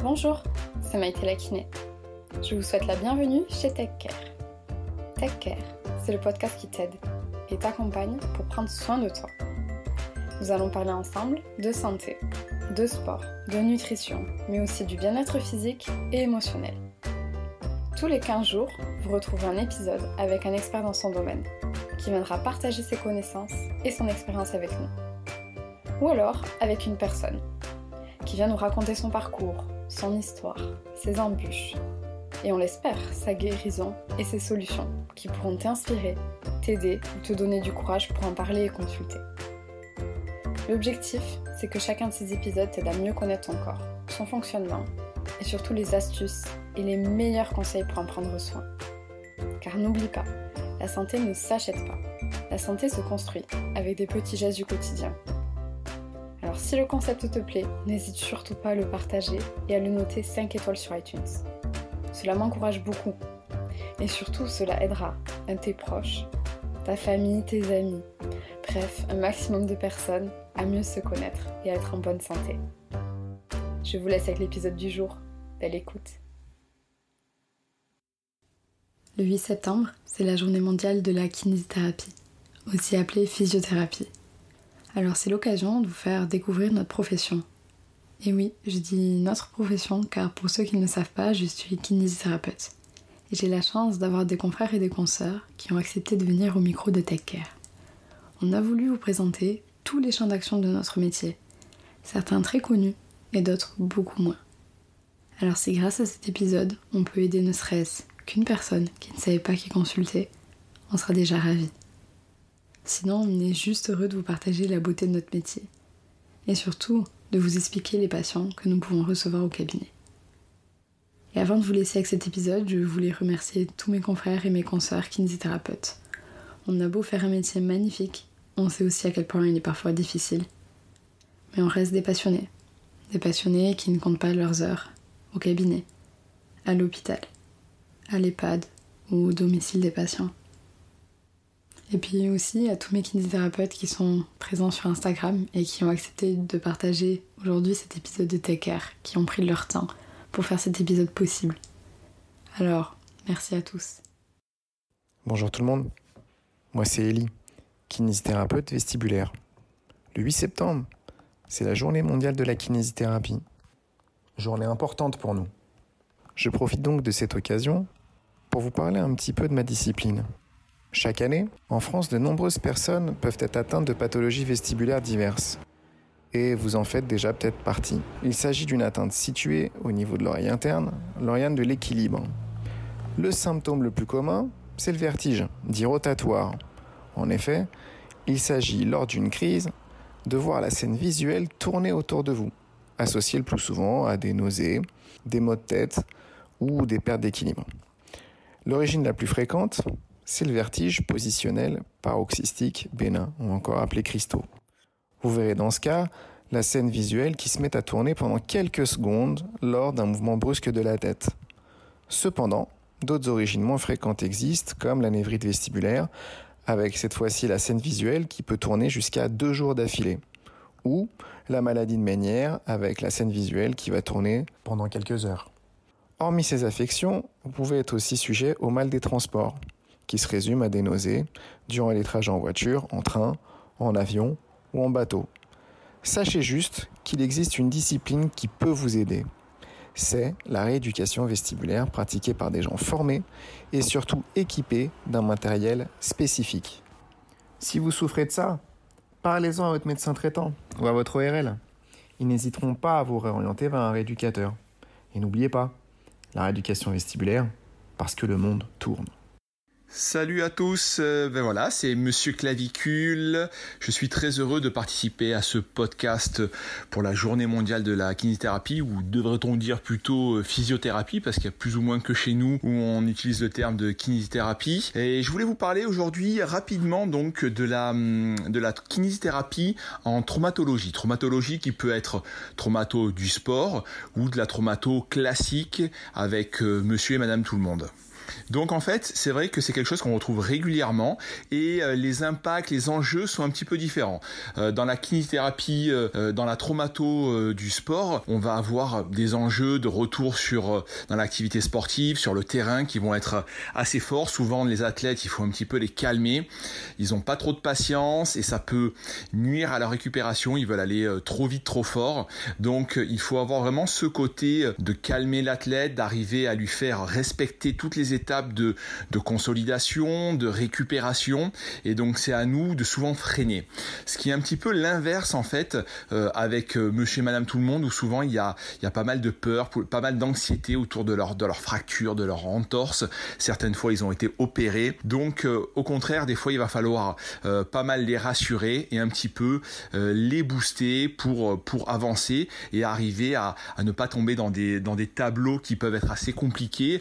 Bonjour, c'est Maïté la kiné. Je vous souhaite la bienvenue chez TechCare. TechCare, c'est le podcast qui t'aide et t'accompagne pour prendre soin de toi. Nous allons parler ensemble de santé, de sport, de nutrition, mais aussi du bien-être physique et émotionnel. Tous les 15 jours, vous retrouvez un épisode avec un expert dans son domaine, qui viendra partager ses connaissances et son expérience avec nous. Ou alors avec une personne, qui vient nous raconter son parcours, son histoire, ses embûches, et on l'espère, sa guérison et ses solutions, qui pourront t'inspirer, t'aider ou te donner du courage pour en parler et consulter. L'objectif, c'est que chacun de ces épisodes t'aide à mieux connaître ton corps, son fonctionnement, et surtout les astuces et les meilleurs conseils pour en prendre soin. Car n'oublie pas, la santé ne s'achète pas. La santé se construit avec des petits gestes du quotidien. Alors si le concept te plaît, n'hésite surtout pas à le partager et à le noter 5 étoiles sur iTunes. Cela m'encourage beaucoup. Et surtout, cela aidera tes proches, ta famille, tes amis, bref, un maximum de personnes à mieux se connaître et à être en bonne santé. Je vous laisse avec l'épisode du jour. Belle écoute. Le 8 septembre, c'est la journée mondiale de la kinésithérapie, aussi appelée physiothérapie. Alors c'est l'occasion de vous faire découvrir notre profession. Et oui, je dis notre profession car pour ceux qui ne le savent pas, je suis kinésithérapeute. Et j'ai la chance d'avoir des confrères et des consoeurs qui ont accepté de venir au micro de TechCare. On a voulu vous présenter tous les champs d'action de notre métier, certains très connus et d'autres beaucoup moins. Alors si grâce à cet épisode, on peut aider ne serait-ce qu'une personne qui ne savait pas qui consulter, on sera déjà ravis. Sinon, on est juste heureux de vous partager la beauté de notre métier. Et surtout, de vous expliquer les patients que nous pouvons recevoir au cabinet. Et avant de vous laisser avec cet épisode, je voulais remercier tous mes confrères et mes consoeurs kinésithérapeutes. On a beau faire un métier magnifique, on sait aussi à quel point il est parfois difficile. Mais on reste des passionnés qui ne comptent pas leurs heures au cabinet, à l'hôpital, à l'EHPAD ou au domicile des patients. Et puis aussi à tous mes kinésithérapeutes qui sont présents sur Instagram et qui ont accepté de partager aujourd'hui cet épisode de TechCare, qui ont pris leur temps pour faire cet épisode possible. Alors, merci à tous. Bonjour tout le monde, moi c'est Elie, kinésithérapeute vestibulaire. Le 8 septembre, c'est la journée mondiale de la kinésithérapie. Journée importante pour nous. Je profite donc de cette occasion pour vous parler un petit peu de ma discipline. Chaque année, en France, de nombreuses personnes peuvent être atteintes de pathologies vestibulaires diverses. Et vous en faites déjà peut-être partie. Il s'agit d'une atteinte située au niveau de l'oreille interne, l'oriane de l'équilibre. Le symptôme le plus commun, c'est le vertige, dit rotatoire. En effet, il s'agit lors d'une crise de voir la scène visuelle tourner autour de vous, associée le plus souvent à des nausées, des maux de tête ou des pertes d'équilibre. L'origine la plus fréquente, c'est le vertige positionnel paroxystique bénin, ou encore appelé Christo. Vous verrez dans ce cas la scène visuelle qui se met à tourner pendant quelques secondes lors d'un mouvement brusque de la tête. Cependant, d'autres origines moins fréquentes existent, comme la névrite vestibulaire, avec cette fois-ci la scène visuelle qui peut tourner jusqu'à 2 jours d'affilée, ou la maladie de Ménière, avec la scène visuelle qui va tourner pendant quelques heures. Hormis ces affections, vous pouvez être aussi sujet au mal des transports, qui se résume à des nausées durant les trajets en voiture, en train, en avion ou en bateau. Sachez juste qu'il existe une discipline qui peut vous aider. C'est la rééducation vestibulaire pratiquée par des gens formés et surtout équipés d'un matériel spécifique. Si vous souffrez de ça, parlez-en à votre médecin traitant ou à votre ORL. Ils n'hésiteront pas à vous réorienter vers un rééducateur. Et n'oubliez pas, la rééducation vestibulaire, parce que le monde tourne. Salut à tous, voilà, c'est Monsieur Clavicule. Je suis très heureux de participer à ce podcast pour la journée mondiale de la kinésithérapie, ou devrait-on dire plutôt physiothérapie, parce qu'il y a plus ou moins que chez nous où on utilise le terme de kinésithérapie. Et je voulais vous parler aujourd'hui rapidement donc de la kinésithérapie en traumatologie. Traumatologie qui peut être traumato du sport ou de la traumato classique avec monsieur et madame tout le monde. Donc en fait, c'est vrai que c'est quelque chose qu'on retrouve régulièrement et les impacts, les enjeux sont un petit peu différents. Dans la kinésithérapie, dans la traumato du sport, on va avoir des enjeux de retour dans l'activité sportive, sur le terrain qui vont être assez forts. Souvent les athlètes, il faut un petit peu les calmer. Ils n'ont pas trop de patience et ça peut nuire à leur récupération. Ils veulent aller trop vite, trop fort. Donc il faut avoir vraiment ce côté de calmer l'athlète, d'arriver à lui faire respecter toutes les étapes de consolidation, de récupération, et donc c'est à nous de souvent freiner. Ce qui est un petit peu l'inverse en fait avec monsieur et madame tout le monde, où souvent il y a pas mal de peur, pas mal d'anxiété autour de leur fracture, de leur entorse. Certaines fois ils ont été opérés, donc au contraire des fois il va falloir pas mal les rassurer et un petit peu les booster pour avancer et arriver à ne pas tomber dans des tableaux qui peuvent être assez compliqués,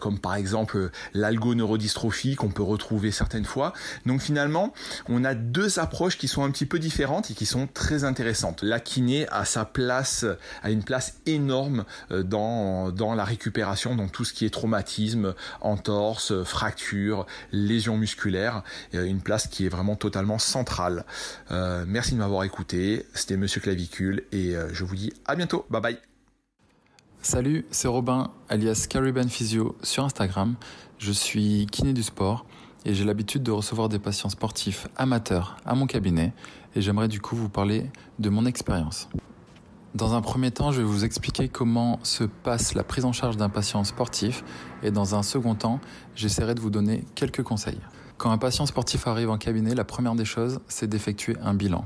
comme par exemple l'algoneurodystrophie qu'on peut retrouver certaines fois. Donc finalement, on a deux approches qui sont un petit peu différentes et qui sont très intéressantes. La kiné a une place énorme dans la récupération, dans tout ce qui est traumatisme, entorse, fracture, lésions musculaires, une place qui est vraiment totalement centrale. Merci de m'avoir écouté, c'était Monsieur Clavicule et je vous dis à bientôt, bye bye. Salut, c'est Robin, alias Caribbean Physio sur Instagram. Je suis kiné du sport et j'ai l'habitude de recevoir des patients sportifs amateurs à mon cabinet et j'aimerais du coup vous parler de mon expérience. Dans un premier temps, je vais vous expliquer comment se passe la prise en charge d'un patient sportif et dans un second temps, j'essaierai de vous donner quelques conseils. Quand un patient sportif arrive en cabinet, la première des choses, c'est d'effectuer un bilan.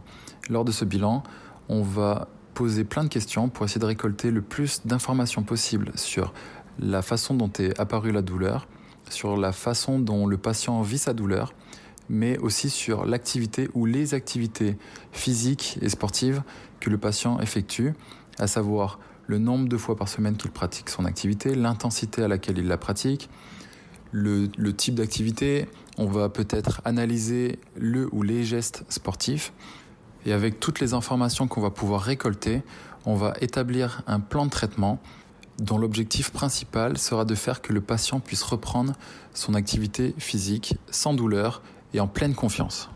Lors de ce bilan, on va poser plein de questions pour essayer de récolter le plus d'informations possible sur la façon dont est apparue la douleur, sur la façon dont le patient vit sa douleur, mais aussi sur l'activité ou les activités physiques et sportives que le patient effectue, à savoir le nombre de fois par semaine qu'il pratique son activité, l'intensité à laquelle il la pratique, le type d'activité. On va peut-être analyser le ou les gestes sportifs. Et avec toutes les informations qu'on va pouvoir récolter, on va établir un plan de traitement dont l'objectif principal sera de faire que le patient puisse reprendre son activité physique sans douleur et en pleine confiance.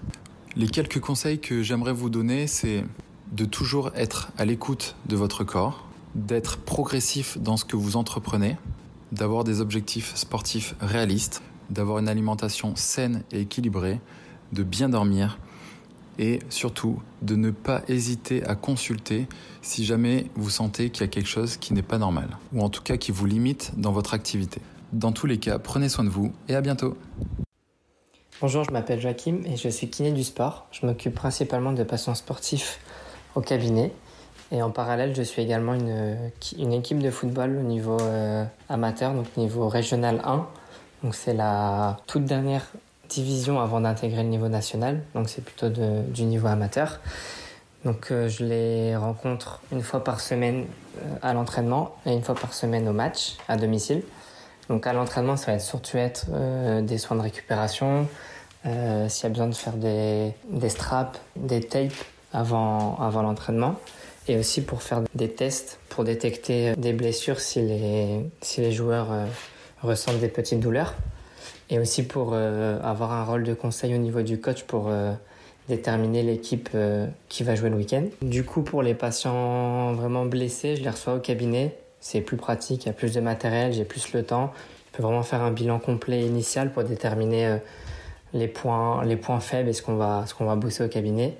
Les quelques conseils que j'aimerais vous donner, c'est de toujours être à l'écoute de votre corps, d'être progressif dans ce que vous entreprenez, d'avoir des objectifs sportifs réalistes, d'avoir une alimentation saine et équilibrée, de bien dormir, et surtout de ne pas hésiter à consulter si jamais vous sentez qu'il y a quelque chose qui n'est pas normal, ou en tout cas qui vous limite dans votre activité. Dans tous les cas, prenez soin de vous et à bientôt. Bonjour, je m'appelle Joachim et je suis kiné du sport. Je m'occupe principalement de patients sportifs au cabinet. Et en parallèle, je suis également une équipe de football au niveau amateur, donc niveau régional 1. Donc c'est la toute dernière division avant d'intégrer le niveau national, donc c'est plutôt du niveau amateur. Donc je les rencontre une fois par semaine à l'entraînement et une fois par semaine au match à domicile. Donc à l'entraînement, ça va surtout être des soins de récupération, s'il y a besoin de faire des straps, des tapes avant l'entraînement, et aussi pour faire des tests pour détecter des blessures si les joueurs ressentent des petites douleurs. Et aussi pour avoir un rôle de conseil au niveau du coach pour déterminer l'équipe qui va jouer le week-end. Du coup, pour les patients vraiment blessés, je les reçois au cabinet. C'est plus pratique, il y a plus de matériel, j'ai plus le temps. Je peux vraiment faire un bilan complet initial pour déterminer les points faibles et ce qu'on va bosser au cabinet.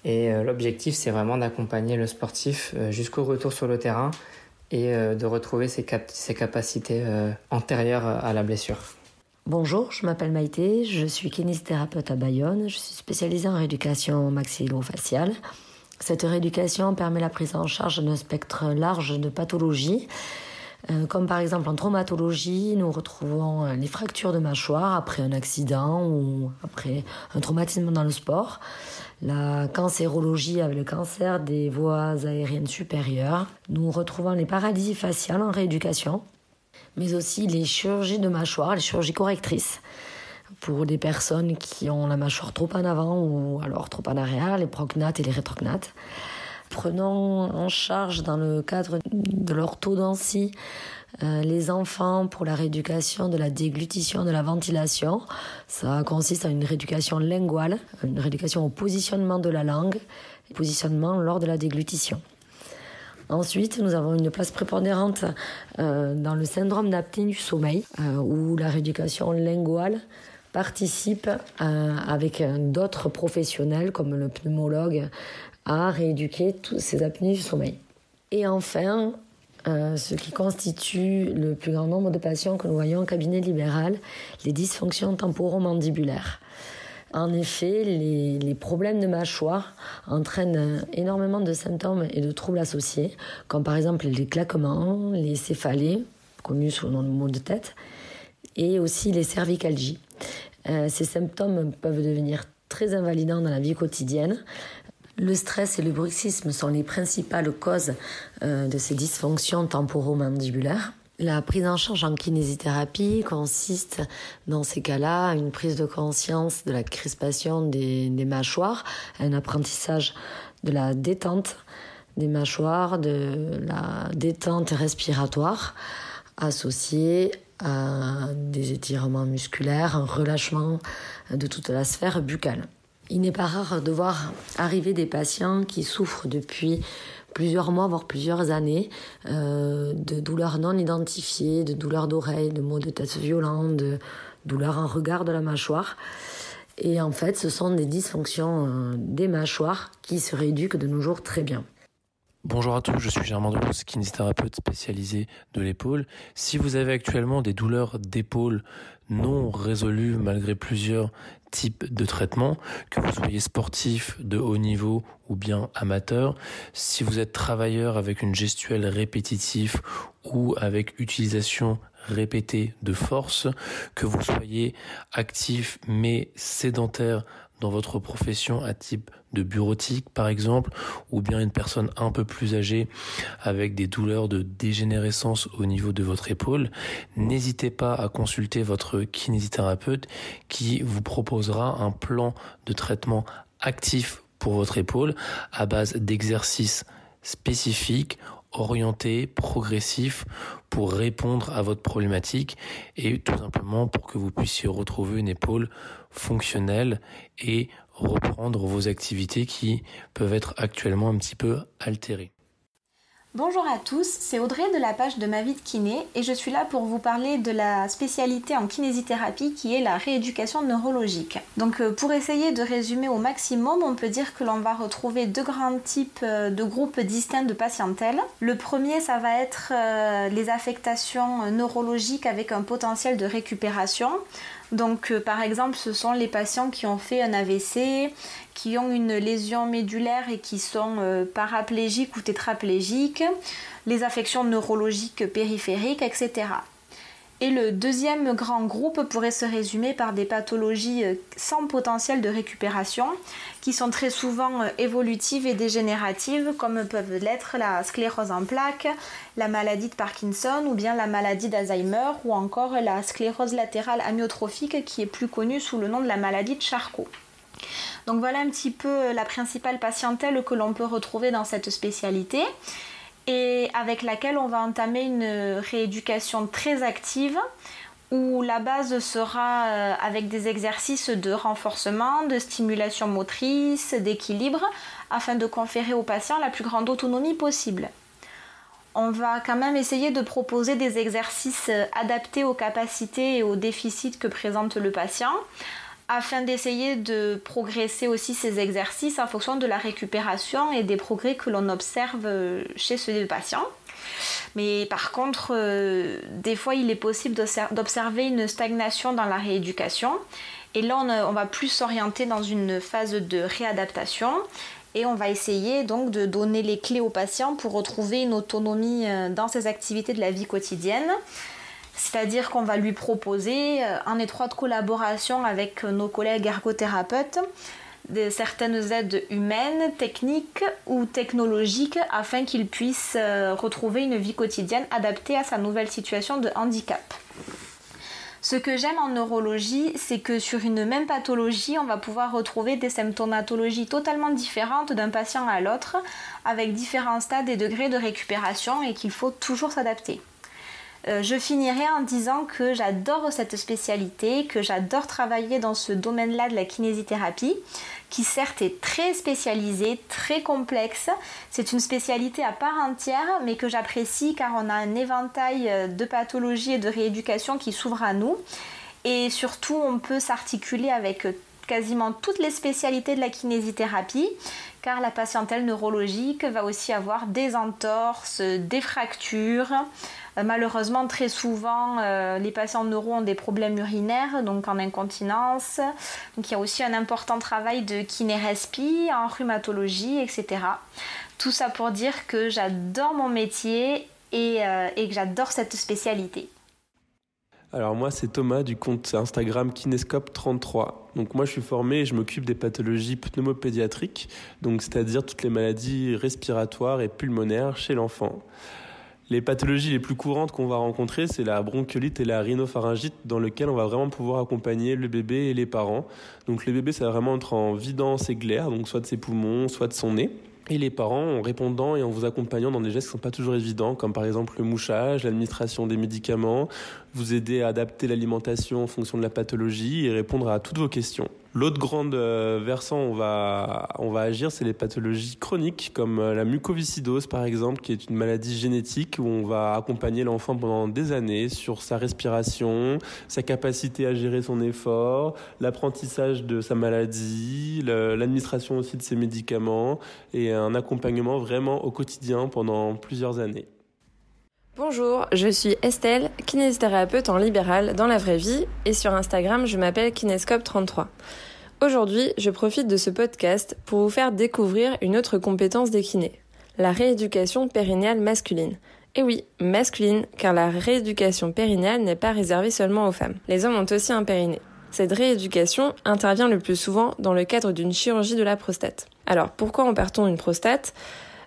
Et l'objectif, c'est vraiment d'accompagner le sportif jusqu'au retour sur le terrain et de retrouver ses capacités antérieures à la blessure. Bonjour, je m'appelle Maïté, je suis kinésithérapeute à Bayonne, je suis spécialisée en rééducation maxillo-faciale. Cette rééducation permet la prise en charge d'un spectre large de pathologies, comme par exemple en traumatologie, nous retrouvons les fractures de mâchoire après un accident ou après un traumatisme dans le sport, la cancérologie avec le cancer des voies aériennes supérieures, nous retrouvons les paralysies faciales en rééducation, mais aussi les chirurgies de mâchoire, les chirurgies correctrices, pour des personnes qui ont la mâchoire trop en avant ou alors trop en arrière, les prognates et les rétrognates. Prenons en charge dans le cadre de l'orthodontie les enfants pour la rééducation de la déglutition, de la ventilation. Ça consiste en une rééducation linguale, une rééducation au positionnement de la langue, positionnement lors de la déglutition. Ensuite, nous avons une place prépondérante dans le syndrome d'apnée du sommeil, où la rééducation linguale participe avec d'autres professionnels comme le pneumologue à rééduquer tous ces apnées du sommeil. Et enfin, ce qui constitue le plus grand nombre de patients que nous voyons en cabinet libéral, les dysfonctions temporomandibulaires. En effet, les problèmes de mâchoire entraînent énormément de symptômes et de troubles associés, comme par exemple les claquements, les céphalées, connus sous le nom de maux de tête, et aussi les cervicalgies. Ces symptômes peuvent devenir très invalidants dans la vie quotidienne. Le stress et le bruxisme sont les principales causes de ces dysfonctions temporomandibulaires. La prise en charge en kinésithérapie consiste dans ces cas-là à une prise de conscience de la crispation des mâchoires, un apprentissage de la détente des mâchoires, de la détente respiratoire associée à des étirements musculaires, un relâchement de toute la sphère buccale. Il n'est pas rare de voir arriver des patients qui souffrent depuis plusieurs mois, voire plusieurs années, de douleurs non identifiées, de douleurs d'oreilles, de maux de tête violents, de douleurs en regard de la mâchoire. Et en fait, ce sont des dysfonctions des mâchoires qui se rééduquent de nos jours très bien. Bonjour à tous, je suis Germain Delous, kinésithérapeute spécialisé de l'épaule. Si vous avez actuellement des douleurs d'épaule non résolues malgré plusieurs types de traitements, que vous soyez sportif de haut niveau ou bien amateur, si vous êtes travailleur avec une gestuelle répétitive ou avec utilisation répétée de force, que vous soyez actif mais sédentaire dans votre profession à type de bureautique par exemple, ou bien une personne un peu plus âgée avec des douleurs de dégénérescence au niveau de votre épaule, n'hésitez pas à consulter votre kinésithérapeute qui vous proposera un plan de traitement actif pour votre épaule à base d'exercices spécifiques, orienté, progressif pour répondre à votre problématique et tout simplement pour que vous puissiez retrouver une épaule fonctionnelle et reprendre vos activités qui peuvent être actuellement un petit peu altérées. Bonjour à tous, c'est Audrey de la page de Ma vie de kiné et je suis là pour vous parler de la spécialité en kinésithérapie qui est la rééducation neurologique. Donc pour essayer de résumer au maximum, on peut dire que l'on va retrouver deux grands types de groupes distincts de patientèle. Le premier, ça va être les affectations neurologiques avec un potentiel de récupération. Donc par exemple, ce sont les patients qui ont fait un AVC, qui ont une lésion médulaire et qui sont paraplégiques ou tétraplégiques, les affections neurologiques périphériques, etc. Et le deuxième grand groupe pourrait se résumer par des pathologies sans potentiel de récupération, qui sont très souvent évolutives et dégénératives, comme peuvent l'être la sclérose en plaques, la maladie de Parkinson ou bien la maladie d'Alzheimer ou encore la sclérose latérale amyotrophique qui est plus connue sous le nom de la maladie de Charcot. Donc voilà un petit peu la principale patientèle que l'on peut retrouver dans cette spécialité et avec laquelle on va entamer une rééducation très active où la base sera avec des exercices de renforcement, de stimulation motrice, d'équilibre afin de conférer au patient la plus grande autonomie possible. On va quand même essayer de proposer des exercices adaptés aux capacités et aux déficits que présente le patient afin d'essayer de progresser aussi ces exercices en fonction de la récupération et des progrès que l'on observe chez ce patient. Mais par contre, des fois, il est possible d'observer une stagnation dans la rééducation. Et là, on va plus s'orienter dans une phase de réadaptation. Et on va essayer donc de donner les clés au patient pour retrouver une autonomie dans ses activités de la vie quotidienne. C'est-à-dire qu'on va lui proposer, en étroite collaboration avec nos collègues ergothérapeutes, certaines aides humaines, techniques ou technologiques afin qu'il puisse retrouver une vie quotidienne adaptée à sa nouvelle situation de handicap. Ce que j'aime en neurologie, c'est que sur une même pathologie, on va pouvoir retrouver des symptomatologies totalement différentes d'un patient à l'autre, avec différents stades et degrés de récupération et qu'il faut toujours s'adapter. Je finirai en disant que j'adore cette spécialité, que j'adore travailler dans ce domaine-là de la kinésithérapie, qui certes est très spécialisée, très complexe. C'est une spécialité à part entière, mais que j'apprécie car on a un éventail de pathologies et de rééducation qui s'ouvre à nous. Et surtout, on peut s'articuler avec quasiment toutes les spécialités de la kinésithérapie, car la patientèle neurologique va aussi avoir des entorses, des fractures. Malheureusement, très souvent, les patients neuro ont des problèmes urinaires, donc en incontinence. Donc il y a aussi un important travail de kiné-respi, en rhumatologie, etc. Tout ça pour dire que j'adore mon métier et que j'adore cette spécialité. Alors moi c'est Thomas du compte Instagram Kinescope33. Donc moi je suis formé et je m'occupe des pathologies pneumopédiatriques, donc c'est-à-dire toutes les maladies respiratoires et pulmonaires chez l'enfant. Les pathologies les plus courantes qu'on va rencontrer, c'est la bronchiolite et la rhinopharyngite, dans lesquelles on va vraiment pouvoir accompagner le bébé et les parents. Donc le bébé ça va vraiment être en vidant ses glaires, donc soit de ses poumons, soit de son nez. Et les parents en répondant et en vous accompagnant dans des gestes qui ne sont pas toujours évidents, comme par exemple le mouchage, l'administration des médicaments, vous aider à adapter l'alimentation en fonction de la pathologie et répondre à toutes vos questions. L'autre grande versant on va agir, c'est les pathologies chroniques, comme la mucoviscidose par exemple, qui est une maladie génétique où on va accompagner l'enfant pendant des années sur sa respiration, sa capacité à gérer son effort, l'apprentissage de sa maladie, l'administration aussi de ses médicaments et un accompagnement vraiment au quotidien pendant plusieurs années. Bonjour, je suis Estelle, kinésithérapeute en libéral dans la vraie vie et sur Instagram je m'appelle Kinescope33. Aujourd'hui, je profite de ce podcast pour vous faire découvrir une autre compétence des kinés, la rééducation périnéale masculine. Et oui, masculine, car la rééducation périnéale n'est pas réservée seulement aux femmes. Les hommes ont aussi un périnée. Cette rééducation intervient le plus souvent dans le cadre d'une chirurgie de la prostate. Alors, pourquoi opère-t-on une prostate ?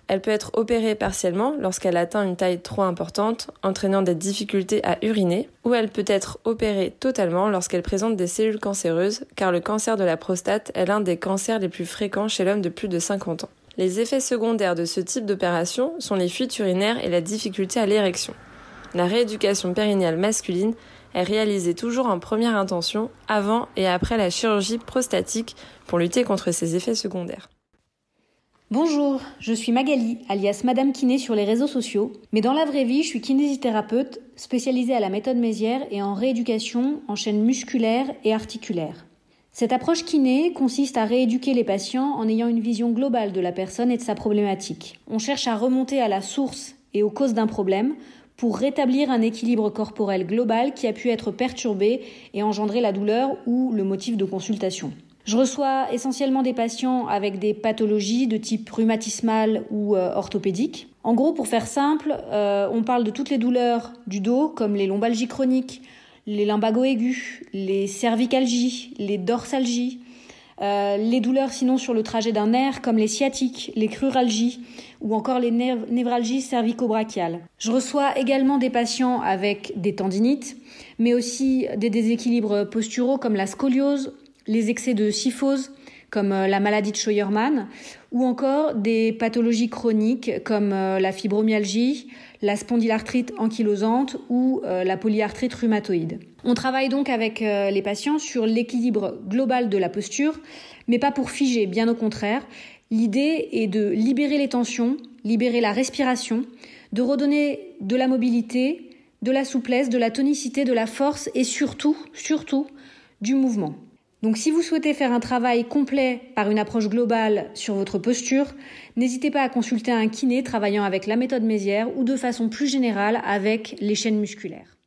Elle peut être opérée partiellement lorsqu'elle atteint une taille trop importante, entraînant des difficultés à uriner, ou elle peut être opérée totalement lorsqu'elle présente des cellules cancéreuses, car le cancer de la prostate est l'un des cancers les plus fréquents chez l'homme de plus de 50 ans. Les effets secondaires de ce type d'opération sont les fuites urinaires et la difficulté à l'érection. La rééducation périnéale masculine est réalisée toujours en première intention, avant et après la chirurgie prostatique, pour lutter contre ces effets secondaires. Bonjour, je suis Magali, alias Madame Kiné sur les réseaux sociaux, mais dans la vraie vie, je suis kinésithérapeute spécialisée à la méthode Mézières et en rééducation en chaîne musculaire et articulaire. Cette approche kiné consiste à rééduquer les patients en ayant une vision globale de la personne et de sa problématique. On cherche à remonter à la source et aux causes d'un problème pour rétablir un équilibre corporel global qui a pu être perturbé et engendrer la douleur ou le motif de consultation. Je reçois essentiellement des patients avec des pathologies de type rhumatismal ou orthopédique. En gros, pour faire simple, on parle de toutes les douleurs du dos, comme les lombalgies chroniques, les lumbagos aigus, les cervicalgies, les dorsalgies, les douleurs sinon sur le trajet d'un nerf, comme les sciatiques, les cruralgies ou encore les névralgies cervico-brachiales. Je reçois également des patients avec des tendinites, mais aussi des déséquilibres posturaux comme la scoliose, les excès de kyphose, comme la maladie de Scheuermann, ou encore des pathologies chroniques comme la fibromyalgie, la spondylarthrite ankylosante ou la polyarthrite rhumatoïde. On travaille donc avec les patients sur l'équilibre global de la posture, mais pas pour figer, bien au contraire. L'idée est de libérer les tensions, libérer la respiration, de redonner de la mobilité, de la souplesse, de la tonicité, de la force et surtout, du mouvement. Donc si vous souhaitez faire un travail complet par une approche globale sur votre posture, n'hésitez pas à consulter un kiné travaillant avec la méthode Mézières ou de façon plus générale avec les chaînes musculaires.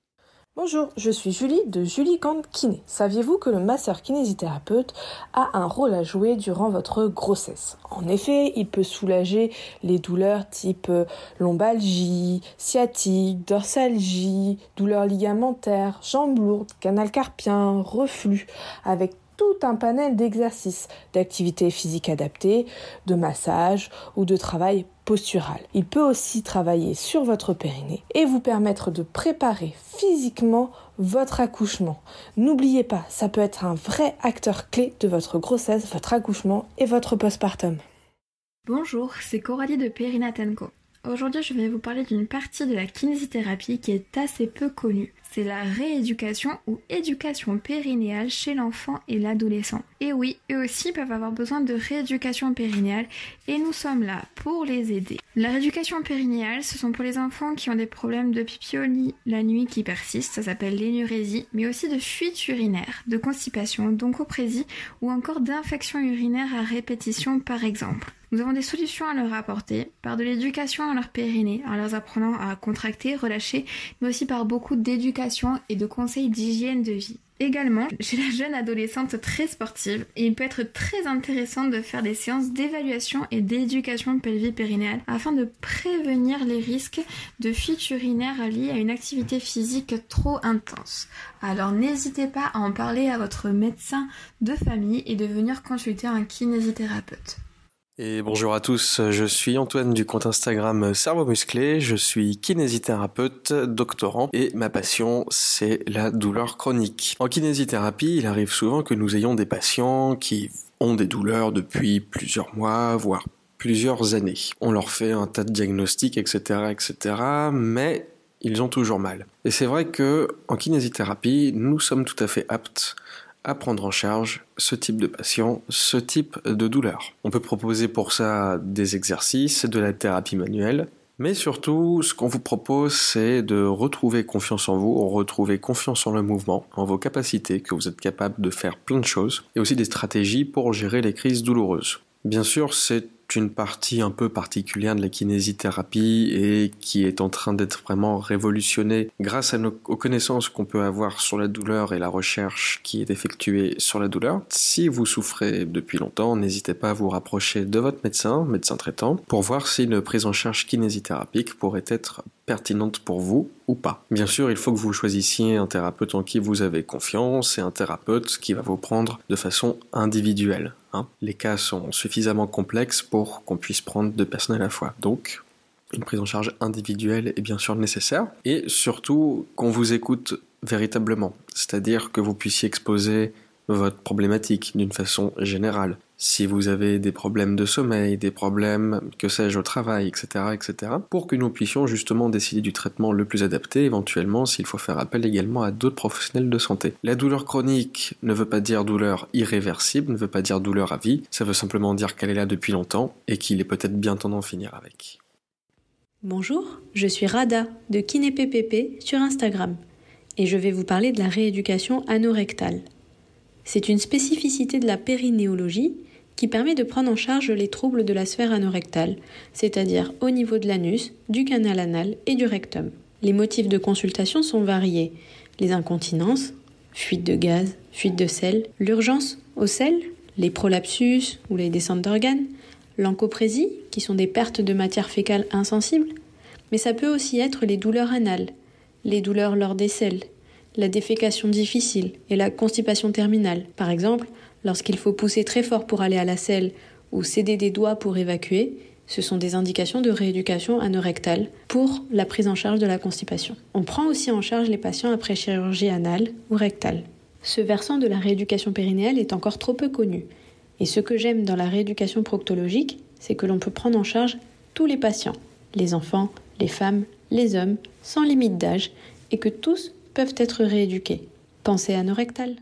Bonjour, je suis Julie de Julie Camp Kiné. Saviez-vous que le masseur kinésithérapeute a un rôle à jouer durant votre grossesse ? En effet, il peut soulager les douleurs type lombalgie, sciatique, dorsalgie, douleurs ligamentaires, jambes lourdes, canal carpien, reflux, avec tout un panel d'exercices, d'activités physiques adaptées, de massage ou de travail postural. Il peut aussi travailler sur votre périnée et vous permettre de préparer physiquement votre accouchement. N'oubliez pas, ça peut être un vrai acteur clé de votre grossesse, votre accouchement et votre postpartum. Bonjour, c'est Coralie de Perinatenco. Aujourd'hui, je vais vous parler d'une partie de la kinésithérapie qui est assez peu connue. C'est la rééducation ou éducation périnéale chez l'enfant et l'adolescent. Et oui, eux aussi peuvent avoir besoin de rééducation périnéale et nous sommes là pour les aider. La rééducation périnéale, ce sont pour les enfants qui ont des problèmes de pipi au lit la nuit qui persistent, ça s'appelle l'énurésie, mais aussi de fuite urinaire, de constipation, d'oncoprésie ou encore d'infection urinaire à répétition par exemple. Nous avons des solutions à leur apporter par de l'éducation à leur périnée, en leur apprenant à contracter, relâcher, mais aussi par beaucoup d'éducation et de conseils d'hygiène de vie. Également, chez la jeune adolescente très sportive, il peut être très intéressant de faire des séances d'évaluation et d'éducation pelvie-périnéale afin de prévenir les risques de fuite urinaire liés à une activité physique trop intense. Alors n'hésitez pas à en parler à votre médecin de famille et de venir consulter un kinésithérapeute. Et bonjour à tous, je suis Antoine du compte Instagram Cerveau Musclé, je suis kinésithérapeute, doctorant et ma passion c'est la douleur chronique. En kinésithérapie, il arrive souvent que nous ayons des patients qui ont des douleurs depuis plusieurs mois, voire plusieurs années. On leur fait un tas de diagnostics, etc., mais ils ont toujours mal. Et c'est vrai que en kinésithérapie, nous sommes tout à fait aptes à prendre en charge ce type de patient, ce type de douleur. On peut proposer pour ça des exercices, de la thérapie manuelle, mais surtout, ce qu'on vous propose, c'est de retrouver confiance en vous, retrouver confiance en le mouvement, en vos capacités, que vous êtes capable de faire plein de choses, et aussi des stratégies pour gérer les crises douloureuses. Bien sûr, c'est une partie un peu particulière de la kinésithérapie et qui est en train d'être vraiment révolutionnée grâce aux connaissances qu'on peut avoir sur la douleur et la recherche qui est effectuée sur la douleur. Si vous souffrez depuis longtemps, n'hésitez pas à vous rapprocher de votre médecin traitant, pour voir si une prise en charge kinésithérapique pourrait être pertinente pour vous ou pas. Bien sûr, il faut que vous choisissiez un thérapeute en qui vous avez confiance et un thérapeute qui va vous prendre de façon individuelle. Les cas sont suffisamment complexes pour qu'on puisse prendre 2 personnes à la fois. Donc, une prise en charge individuelle est bien sûr nécessaire et surtout qu'on vous écoute véritablement, c'est-à-dire que vous puissiez exposer votre problématique d'une façon générale. Si vous avez des problèmes de sommeil, des problèmes, que sais-je, au travail, etc., pour que nous puissions justement décider du traitement le plus adapté, éventuellement s'il faut faire appel également à d'autres professionnels de santé. La douleur chronique ne veut pas dire douleur irréversible, ne veut pas dire douleur à vie, ça veut simplement dire qu'elle est là depuis longtemps et qu'il est peut-être bien temps d'en finir avec. Bonjour, je suis Rada de KinéPPP sur Instagram et je vais vous parler de la rééducation anorectale. C'est une spécificité de la périnéologie qui permet de prendre en charge les troubles de la sphère anorectale, c'est-à-dire au niveau de l'anus, du canal anal et du rectum. Les motifs de consultation sont variés. Les incontinences, fuite de gaz, fuite de sel, l'urgence au sel, les prolapsus ou les descentes d'organes, l'encoprésie, qui sont des pertes de matière fécale insensibles, mais ça peut aussi être les douleurs anales, les douleurs lors des selles, la défécation difficile et la constipation terminale. Par exemple, lorsqu'il faut pousser très fort pour aller à la selle ou céder des doigts pour évacuer, ce sont des indications de rééducation anorectale pour la prise en charge de la constipation. On prend aussi en charge les patients après chirurgie anale ou rectale. Ce versant de la rééducation périnéale est encore trop peu connu. Et ce que j'aime dans la rééducation proctologique, c'est que l'on peut prendre en charge tous les patients, les enfants, les femmes, les hommes, sans limite d'âge, et que tous peuvent être rééduqués. Pensez anorectale.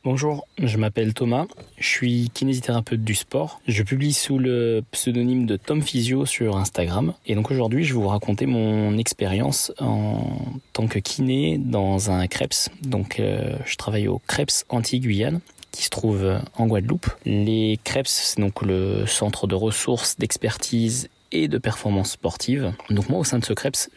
Bonjour, je m'appelle Thomas, je suis kinésithérapeute du sport. Je publie sous le pseudonyme de Tom Physio sur Instagram. Et donc aujourd'hui, je vais vous raconter mon expérience en tant que kiné dans un CREPS. Donc je travaille au CREPS Antilles-Guyane, qui se trouve en Guadeloupe. Les CREPS, c'est donc le centre de ressources, d'expertise et de performance sportive. Donc moi, au sein de ce CREPS,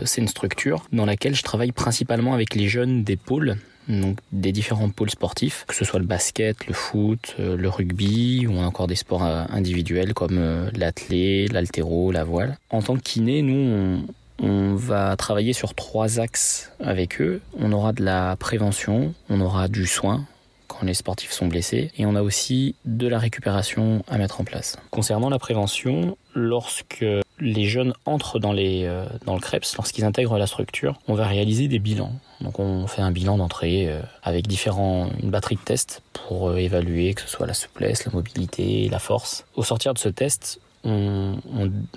c'est une structure dans laquelle je travaille principalement avec les jeunes des pôles, donc des différents pôles sportifs, que ce soit le basket, le foot, le rugby, ou encore des sports individuels comme l'athlé, l'haltéro, la voile. En tant que kiné, nous, on va travailler sur 3 axes avec eux. On aura de la prévention, on aura du soin, quand les sportifs sont blessés, et on a aussi de la récupération à mettre en place. Concernant la prévention, lorsque les jeunes entrent dans le CREPS, lorsqu'ils intègrent la structure, on va réaliser des bilans. Donc on fait un bilan d'entrée avec une batterie de tests pour évaluer que ce soit la souplesse, la mobilité, la force. Au sortir de ce test, on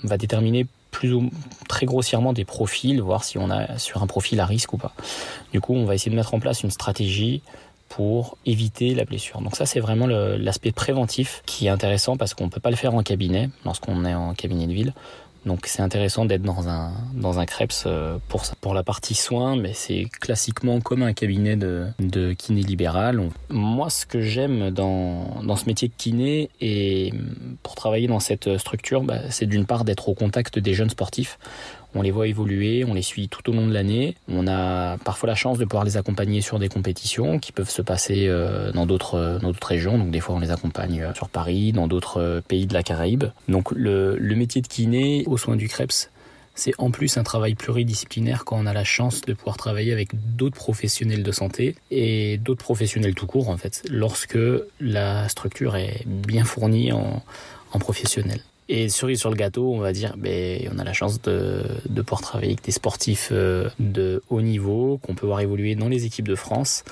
va déterminer très grossièrement des profils, voir si on a sur un profil à risque ou pas. Du coup, on va essayer de mettre en place une stratégie pour éviter la blessure. Donc ça, c'est vraiment l'aspect préventif qui est intéressant parce qu'on ne peut pas le faire en cabinet lorsqu'on est en cabinet de ville. Donc c'est intéressant d'être dans un CREPS pour ça. Pour la partie soins, mais c'est classiquement comme un cabinet de kiné libéral. Moi, ce que j'aime dans ce métier de kiné et pour travailler dans cette structure, c'est d'une part d'être au contact des jeunes sportifs. On les voit évoluer, on les suit tout au long de l'année. On a parfois la chance de pouvoir les accompagner sur des compétitions qui peuvent se passer dans d'autres régions. Donc des fois on les accompagne sur Paris, dans d'autres pays de la Caraïbe. Donc le métier de kiné aux soins du CREPS, c'est en plus un travail pluridisciplinaire quand on a la chance de pouvoir travailler avec d'autres professionnels de santé et d'autres professionnels tout court en fait, lorsque la structure est bien fournie en professionnels. Et cerise sur le gâteau, on va dire, on a la chance de pouvoir travailler avec des sportifs de haut niveau, qu'on peut voir évoluer dans les équipes de France,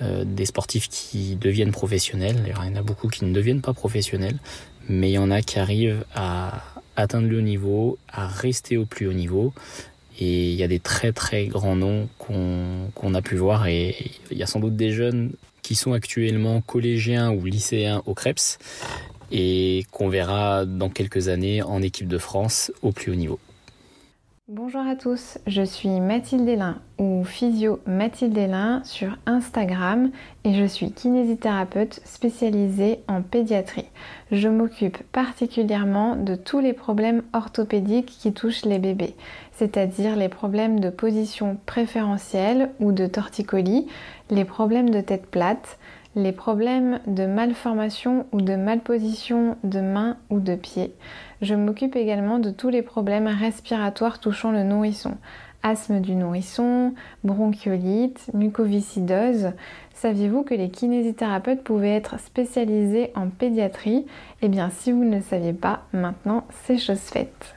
des sportifs qui deviennent professionnels. Il y en a beaucoup qui ne deviennent pas professionnels, mais il y en a qui arrivent à atteindre le haut niveau, à rester au plus haut niveau. Et il y a des très très grands noms qu'on a pu voir, et il y a sans doute des jeunes qui sont actuellement collégiens ou lycéens au CREPS, et qu'on verra dans quelques années en équipe de France au plus haut niveau. Bonjour à tous, je suis Mathilde Hélin ou Physio Mathilde Hélin sur Instagram et je suis kinésithérapeute spécialisée en pédiatrie. Je m'occupe particulièrement de tous les problèmes orthopédiques qui touchent les bébés, c'est-à-dire les problèmes de position préférentielle ou de torticolis, les problèmes de tête plate, les problèmes de malformation ou de malposition de main ou de pied. Je m'occupe également de tous les problèmes respiratoires touchant le nourrisson. Asthme du nourrisson, bronchiolite, mucoviscidose. Saviez-vous que les kinésithérapeutes pouvaient être spécialisés en pédiatrie ? Eh bien, si vous ne le saviez pas, maintenant c'est chose faite.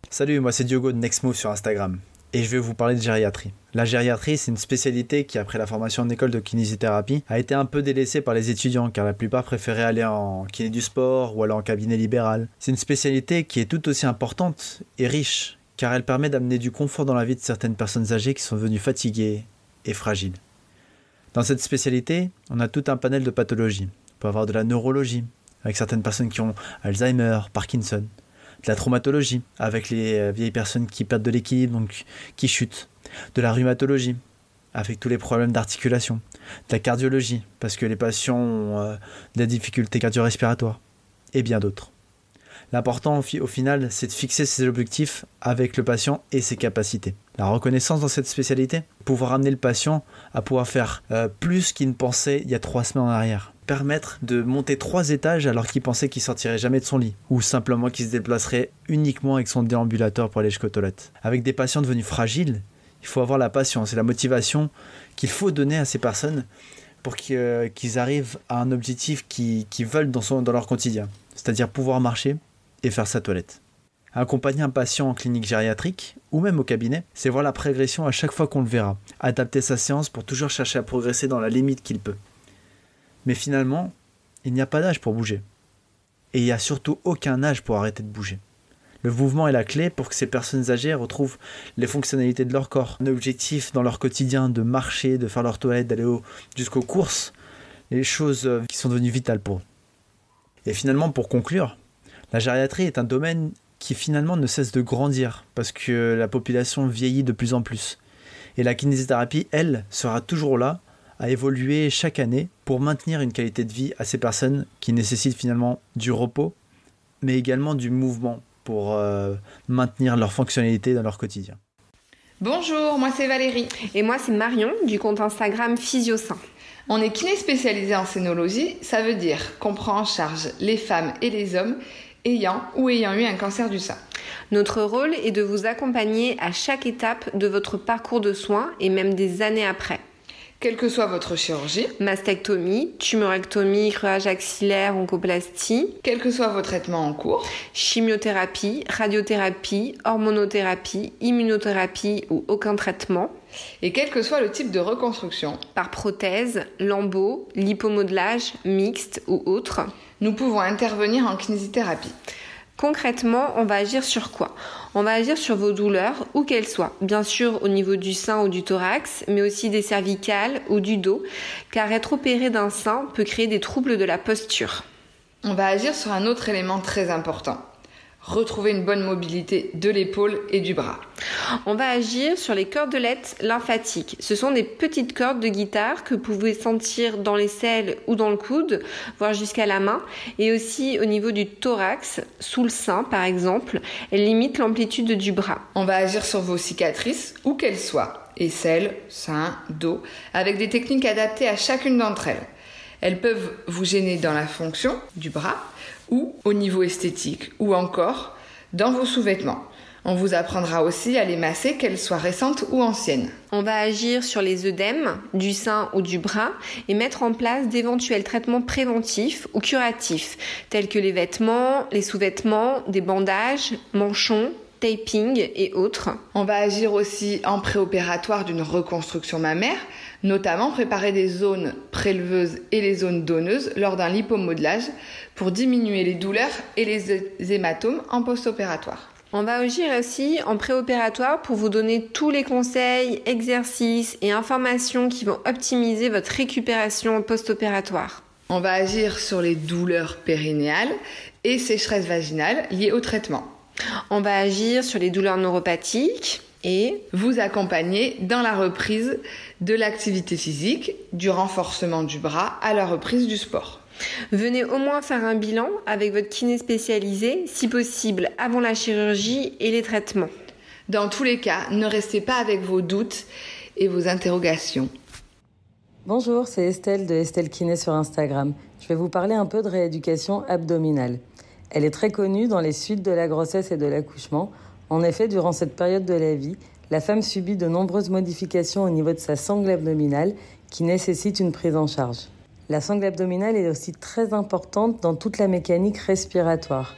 Salut, moi c'est Diogo de Nextmove sur Instagram. Et je vais vous parler de gériatrie. La gériatrie, c'est une spécialité qui, après la formation en école de kinésithérapie, a été un peu délaissée par les étudiants, car la plupart préféraient aller en kiné du sport ou aller en cabinet libéral. C'est une spécialité qui est tout aussi importante et riche, car elle permet d'amener du confort dans la vie de certaines personnes âgées qui sont devenues fatiguées et fragiles. Dans cette spécialité, on a tout un panel de pathologies. On peut avoir de la neurologie, avec certaines personnes qui ont Alzheimer, Parkinson, de la traumatologie, avec les vieilles personnes qui perdent de l'équilibre, donc qui chutent, de la rhumatologie, avec tous les problèmes d'articulation, de la cardiologie, parce que les patients ont des difficultés cardio-respiratoires, et bien d'autres. L'important au final, c'est de fixer ses objectifs avec le patient et ses capacités. La reconnaissance dans cette spécialité, pouvoir amener le patient à pouvoir faire plus qu'il ne pensait il y a 3 semaines en arrière. Permettre de monter 3 étages alors qu'il pensait qu'il sortirait jamais de son lit, ou simplement qu'il se déplacerait uniquement avec son déambulateur pour aller jusqu'aux toilettes. Avec des patients devenus fragiles, il faut avoir la patience et la motivation qu'il faut donner à ces personnes pour qu'ils arrivent à un objectif qu'ils veulent dans leur quotidien, c'est-à-dire pouvoir marcher et faire sa toilette. Accompagner un patient en clinique gériatrique ou même au cabinet, c'est voir la progression à chaque fois qu'on le verra, adapter sa séance pour toujours chercher à progresser dans la limite qu'il peut. Mais finalement, il n'y a pas d'âge pour bouger. Et il n'y a surtout aucun âge pour arrêter de bouger. Le mouvement est la clé pour que ces personnes âgées retrouvent les fonctionnalités de leur corps, un objectif dans leur quotidien de marcher, de faire leur toilette, d'aller jusqu'aux courses, les choses qui sont devenues vitales pour eux. Et finalement, pour conclure, la gériatrie est un domaine qui finalement ne cesse de grandir parce que la population vieillit de plus en plus. Et la kinésithérapie, elle, sera toujours là à évoluer chaque année pour maintenir une qualité de vie à ces personnes qui nécessitent finalement du repos, mais également du mouvement pour maintenir leur fonctionnalité dans leur quotidien. Bonjour, moi c'est Valérie. Et moi c'est Marion du compte Instagram PhysioSain. On est kiné spécialisé en scénologie, ça veut dire qu'on prend en charge les femmes et les hommes ayant eu un cancer du sein. Notre rôle est de vous accompagner à chaque étape de votre parcours de soins et même des années après. quelle que soit votre chirurgie, mastectomie, tumorectomie, creuage axillaire, oncoplastie, quel que soit vos traitements en cours, chimiothérapie, radiothérapie, hormonothérapie, immunothérapie ou aucun traitement, et quel que soit le type de reconstruction, par prothèse, lambeau, lipomodelage, mixte ou autre, nous pouvons intervenir en kinésithérapie. Concrètement, on va agir sur quoi ? On va agir sur vos douleurs, où qu'elles soient. Bien sûr au niveau du sein ou du thorax, mais aussi des cervicales ou du dos, car être opéré d'un sein peut créer des troubles de la posture. On va agir sur un autre élément très important. Retrouver une bonne mobilité de l'épaule et du bras. On va agir sur les cordelettes lymphatiques. Ce sont des petites cordes de guitare que vous pouvez sentir dans l'aisselle ou dans le coude, voire jusqu'à la main, et aussi au niveau du thorax, sous le sein par exemple. Elles limitent l'amplitude du bras. On va agir sur vos cicatrices, où qu'elles soient, aisselle, sein, dos, avec des techniques adaptées à chacune d'entre elles. Elles peuvent vous gêner dans la fonction du bras, ou au niveau esthétique, ou encore dans vos sous-vêtements. On vous apprendra aussi à les masser, qu'elles soient récentes ou anciennes. On va agir sur les œdèmes du sein ou du bras et mettre en place d'éventuels traitements préventifs ou curatifs, tels que les vêtements, les sous-vêtements, des bandages, manchons, taping et autres. On va agir aussi en préopératoire d'une reconstruction mammaire, notamment préparer des zones préleveuses et les zones donneuses lors d'un lipomodelage pour diminuer les douleurs et les hématomes en post-opératoire. On va agir aussi en préopératoire pour vous donner tous les conseils, exercices et informations qui vont optimiser votre récupération post-opératoire. On va agir sur les douleurs périnéales et sécheresse vaginale liées au traitement. On va agir sur les douleurs neuropathiques et vous accompagner dans la reprise de l'activité physique, du renforcement du bras à la reprise du sport. Venez au moins faire un bilan avec votre kiné spécialisé, si possible avant la chirurgie et les traitements. Dans tous les cas, ne restez pas avec vos doutes et vos interrogations. Bonjour, c'est Estelle de Estelle Kiné sur Instagram. Je vais vous parler un peu de rééducation abdominale. Elle est très connue dans les suites de la grossesse et de l'accouchement. En effet, durant cette période de la vie, la femme subit de nombreuses modifications au niveau de sa sangle abdominale qui nécessitent une prise en charge. La sangle abdominale est aussi très importante dans toute la mécanique respiratoire.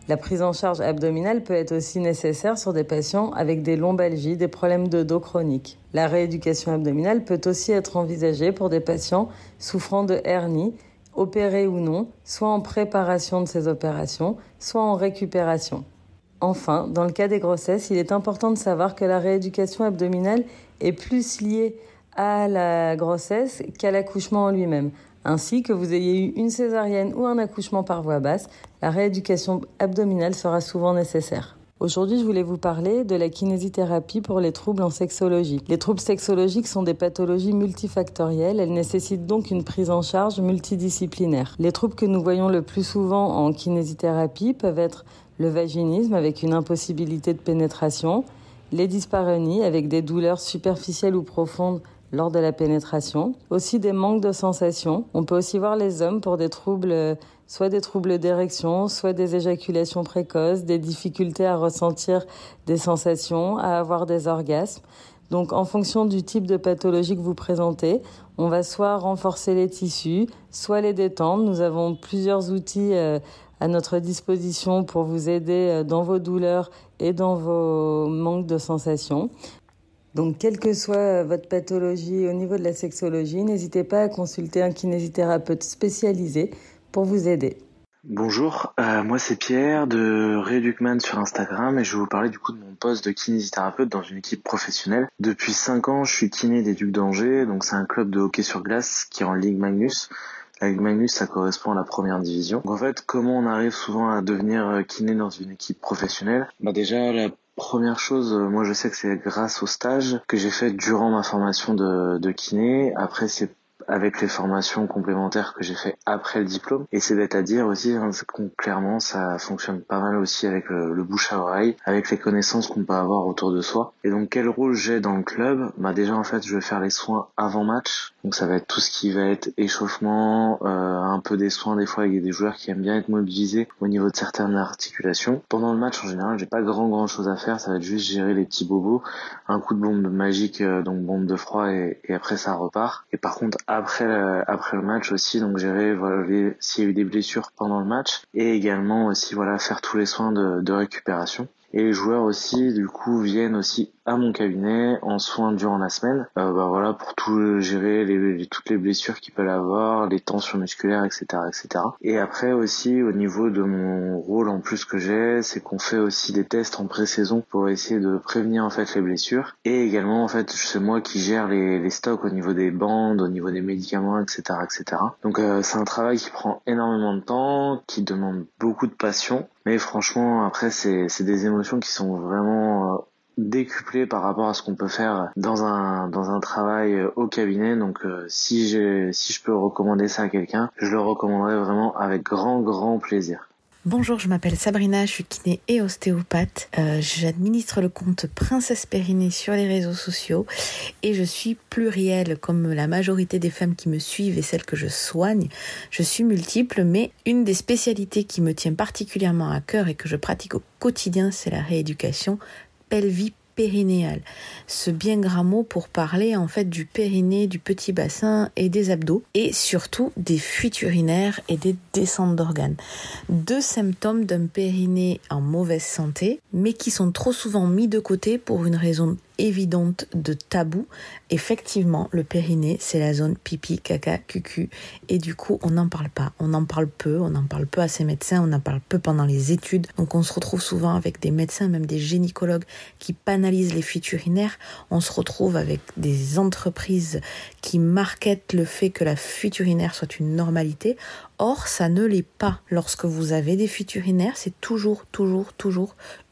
La prise en charge abdominale peut être aussi nécessaire sur des patients avec des lombalgies, des problèmes de dos chroniques. La rééducation abdominale peut aussi être envisagée pour des patients souffrant de hernie, opérés ou non, soit en préparation de ces opérations, soit en récupération. Enfin, dans le cas des grossesses, il est important de savoir que la rééducation abdominale est plus liée à la grossesse qu'à l'accouchement en lui-même. Ainsi que vous ayez eu une césarienne ou un accouchement par voie basse, la rééducation abdominale sera souvent nécessaire. Aujourd'hui, je voulais vous parler de la kinésithérapie pour les troubles en sexologie. Les troubles sexologiques sont des pathologies multifactorielles. Elles nécessitent donc une prise en charge multidisciplinaire. Les troubles que nous voyons le plus souvent en kinésithérapie peuvent être le vaginisme avec une impossibilité de pénétration, les dyspareunies avec des douleurs superficielles ou profondes lors de la pénétration, aussi des manques de sensations. On peut aussi voir les hommes pour des troubles, soit des troubles d'érection, soit des éjaculations précoces, des difficultés à ressentir des sensations, à avoir des orgasmes. Donc en fonction du type de pathologie que vous présentez, on va soit renforcer les tissus, soit les détendre. Nous avons plusieurs outils à notre disposition pour vous aider dans vos douleurs et dans vos manques de sensations. Donc, quelle que soit votre pathologie au niveau de la sexologie, n'hésitez pas à consulter un kinésithérapeute spécialisé pour vous aider. Bonjour, moi c'est Pierre de Reducman sur Instagram et je vais vous parler du coup de mon poste de kinésithérapeute dans une équipe professionnelle. Depuis 5 ans, je suis kiné des Ducs d'Angers, donc c'est un club de hockey sur glace qui est en Ligue Magnus. La Ligue Magnus, ça correspond à la première division. Donc en fait, comment on arrive souvent à devenir kiné dans une équipe professionnelle ? Déjà, la première chose, moi je sais que c'est grâce au stage que j'ai fait durant ma formation de kiné. Après, c'est avec les formations complémentaires que j'ai fait après le diplôme. Et c'est-à-dire aussi, clairement, ça fonctionne pas mal aussi avec le bouche à oreille, avec les connaissances qu'on peut avoir autour de soi. Et donc, quel rôle j'ai dans le club ? Déjà, en fait, je vais faire les soins avant match. Donc ça va être tout ce qui va être échauffement, un peu des soins des fois. Il y a des joueurs qui aiment bien être mobilisés au niveau de certaines articulations. Pendant le match en général, j'ai pas grand chose à faire, ça va être juste gérer les petits bobos, un coup de bombe magique, donc bombe de froid et après ça repart. Et par contre après le match aussi, donc gérer s'il y a eu des blessures pendant le match et également aussi faire tous les soins de récupération. Et les joueurs aussi, du coup, viennent aussi à mon cabinet en soins durant la semaine, pour tout gérer, toutes les blessures qu'ils peuvent avoir, les tensions musculaires, etc., etc. Et après aussi, au niveau de mon rôle en plus que j'ai, c'est qu'on fait aussi des tests en pré-saison pour essayer de prévenir en fait les blessures. Et également, en fait, c'est moi qui gère les stocks au niveau des bandes, au niveau des médicaments, etc., etc. Donc c'est un travail qui prend énormément de temps, qui demande beaucoup de passion. Mais franchement, après, c'est des émotions qui sont vraiment décuplées par rapport à ce qu'on peut faire dans un travail au cabinet. Donc, si je peux recommander ça à quelqu'un, je le recommanderais vraiment avec grand plaisir. Bonjour, je m'appelle Sabrina, je suis kiné et ostéopathe. J'administre le compte Princesse Périnée sur les réseaux sociaux et je suis plurielle comme la majorité des femmes qui me suivent et celles que je soigne. Je suis multiple, mais une des spécialités qui me tient particulièrement à cœur et que je pratique au quotidien, c'est la rééducation pelvipérinéale. Ce bien grand mot pour parler en fait du périnée, du petit bassin et des abdos et surtout des fuites urinaires et des descentes d'organes. 2 symptômes d'un périnée en mauvaise santé mais qui sont trop souvent mis de côté pour une raison évidente de tabou. Effectivement, le périnée, c'est la zone pipi, caca, cucu et du coup, on n'en parle pas. On en parle peu à ses médecins, on en parle peu pendant les études. Donc on se retrouve souvent avec des médecins, même des gynécologues qui banalisent les fuites urinaires. On se retrouve avec des entreprises qui marketent le fait que la fuite urinaire soit une normalité. Or, ça ne l'est pas. Lorsque vous avez des fuites urinaires, c'est toujours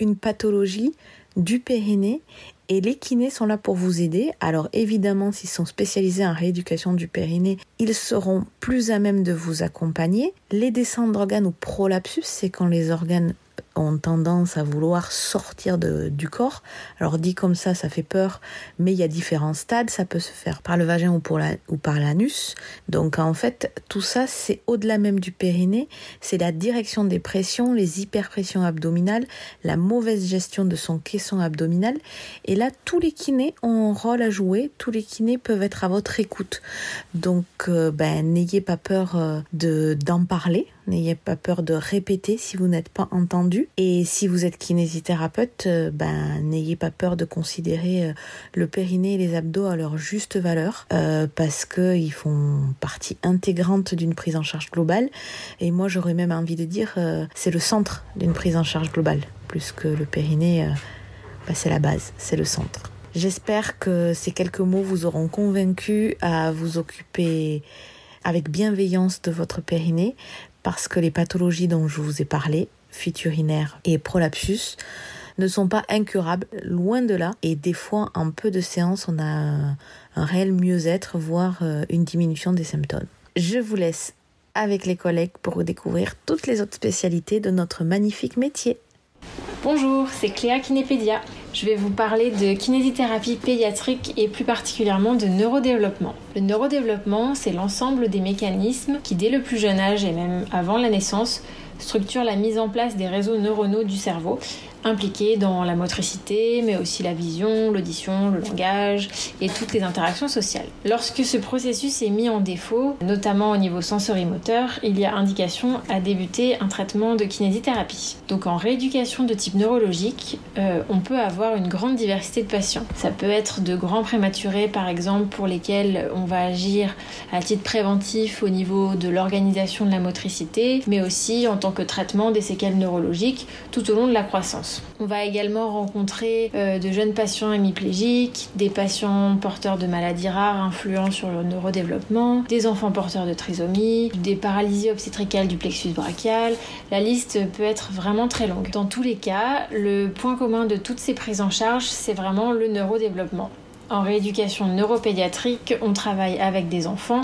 une pathologie du périnée et les kinés sont là pour vous aider. Alors évidemment, s'ils sont spécialisés en rééducation du périnée, ils seront plus à même de vous accompagner. Les descentes d'organes ou prolapsus, c'est quand les organes ont tendance à vouloir sortir du corps. Alors dit comme ça fait peur, mais il y a différents stades. Ça peut se faire par le vagin ou par l'anus. Donc en fait, tout ça, c'est au-delà même du périnée. C'est la direction des pressions, les hyperpressions abdominales, la mauvaise gestion de son caisson abdominal. Et là, tous les kinés ont un rôle à jouer. Tous les kinés peuvent être à votre écoute. Donc, n'ayez pas peur d'en parler. N'ayez pas peur de répéter si vous n'êtes pas entendu. Et si vous êtes kinésithérapeute, n'ayez pas peur de considérer le périnée et les abdos à leur juste valeur parce qu'ils font partie intégrante d'une prise en charge globale. Et moi, j'aurais même envie de dire c'est le centre d'une prise en charge globale. Plus que le périnée, c'est la base, c'est le centre. J'espère que ces quelques mots vous auront convaincu à vous occuper avec bienveillance de votre périnée parce que les pathologies dont je vous ai parlé, fuite urinaire et prolapsus, ne sont pas incurables, loin de là. Et des fois, en peu de séances, on a un réel mieux-être, voire une diminution des symptômes. Je vous laisse avec les collègues pour découvrir toutes les autres spécialités de notre magnifique métier. Bonjour, c'est Cléa Kinépédia. Je vais vous parler de kinésithérapie pédiatrique et plus particulièrement de neurodéveloppement. Le neurodéveloppement, c'est l'ensemble des mécanismes qui, dès le plus jeune âge et même avant la naissance, structurent la mise en place des réseaux neuronaux du cerveau, impliqués dans la motricité, mais aussi la vision, l'audition, le langage et toutes les interactions sociales. Lorsque ce processus est mis en défaut, notamment au niveau sensorimoteur, il y a indication à débuter un traitement de kinésithérapie. Donc en rééducation de type neurologique, on peut avoir une grande diversité de patients. Ça peut être de grands prématurés, par exemple, pour lesquels on va agir à titre préventif au niveau de l'organisation de la motricité, mais aussi en tant que traitement des séquelles neurologiques tout au long de la croissance. On va également rencontrer de jeunes patients hémiplégiques, des patients porteurs de maladies rares influant sur le neurodéveloppement, des enfants porteurs de trisomie, des paralysies obstétricales du plexus brachial. La liste peut être vraiment très longue. Dans tous les cas, le point commun de toutes ces prises en charge, c'est vraiment le neurodéveloppement. En rééducation neuropédiatrique, on travaille avec des enfants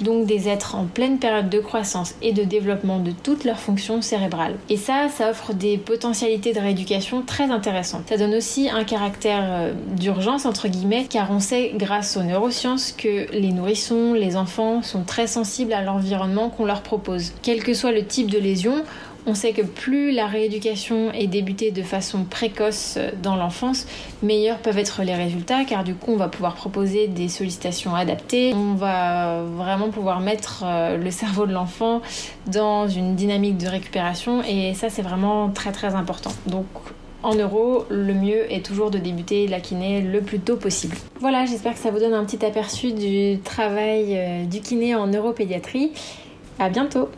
donc des êtres en pleine période de croissance et de développement de toutes leurs fonctions cérébrales. Et ça offre des potentialités de rééducation très intéressantes. Ça donne aussi un caractère d'urgence entre guillemets, car on sait grâce aux neurosciences que les nourrissons, les enfants sont très sensibles à l'environnement qu'on leur propose. Quel que soit le type de lésion, on sait que plus la rééducation est débutée de façon précoce dans l'enfance, meilleurs peuvent être les résultats, car du coup on va pouvoir proposer des sollicitations adaptées, on va vraiment pouvoir mettre le cerveau de l'enfant dans une dynamique de récupération, et ça c'est vraiment très très important. Donc en neuro, le mieux est toujours de débuter la kiné le plus tôt possible. Voilà, j'espère que ça vous donne un petit aperçu du travail du kiné en neuropédiatrie. À bientôt.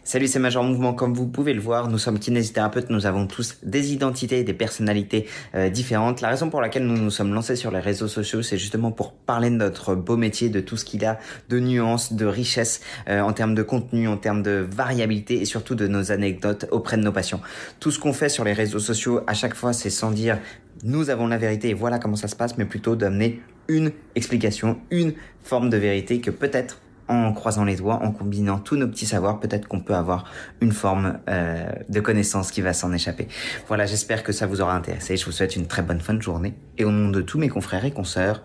Salut, c'est Major Mouvement. Comme vous pouvez le voir, nous sommes kinésithérapeutes, nous avons tous des identités et des personnalités différentes. La raison pour laquelle nous nous sommes lancés sur les réseaux sociaux, c'est justement pour parler de notre beau métier, de tout ce qu'il a de nuances, de richesse en termes de contenu, en termes de variabilité et surtout de nos anecdotes auprès de nos patients. Tout ce qu'on fait sur les réseaux sociaux, à chaque fois, c'est sans dire nous avons la vérité et voilà comment ça se passe, mais plutôt d'amener une explication, une forme de vérité que peut-être en croisant les doigts, en combinant tous nos petits savoirs, peut-être qu'on peut avoir une forme de connaissance qui va s'en échapper. Voilà, j'espère que ça vous aura intéressé. Je vous souhaite une très bonne fin de journée. Et au nom de tous mes confrères et consoeurs,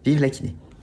vive la kiné!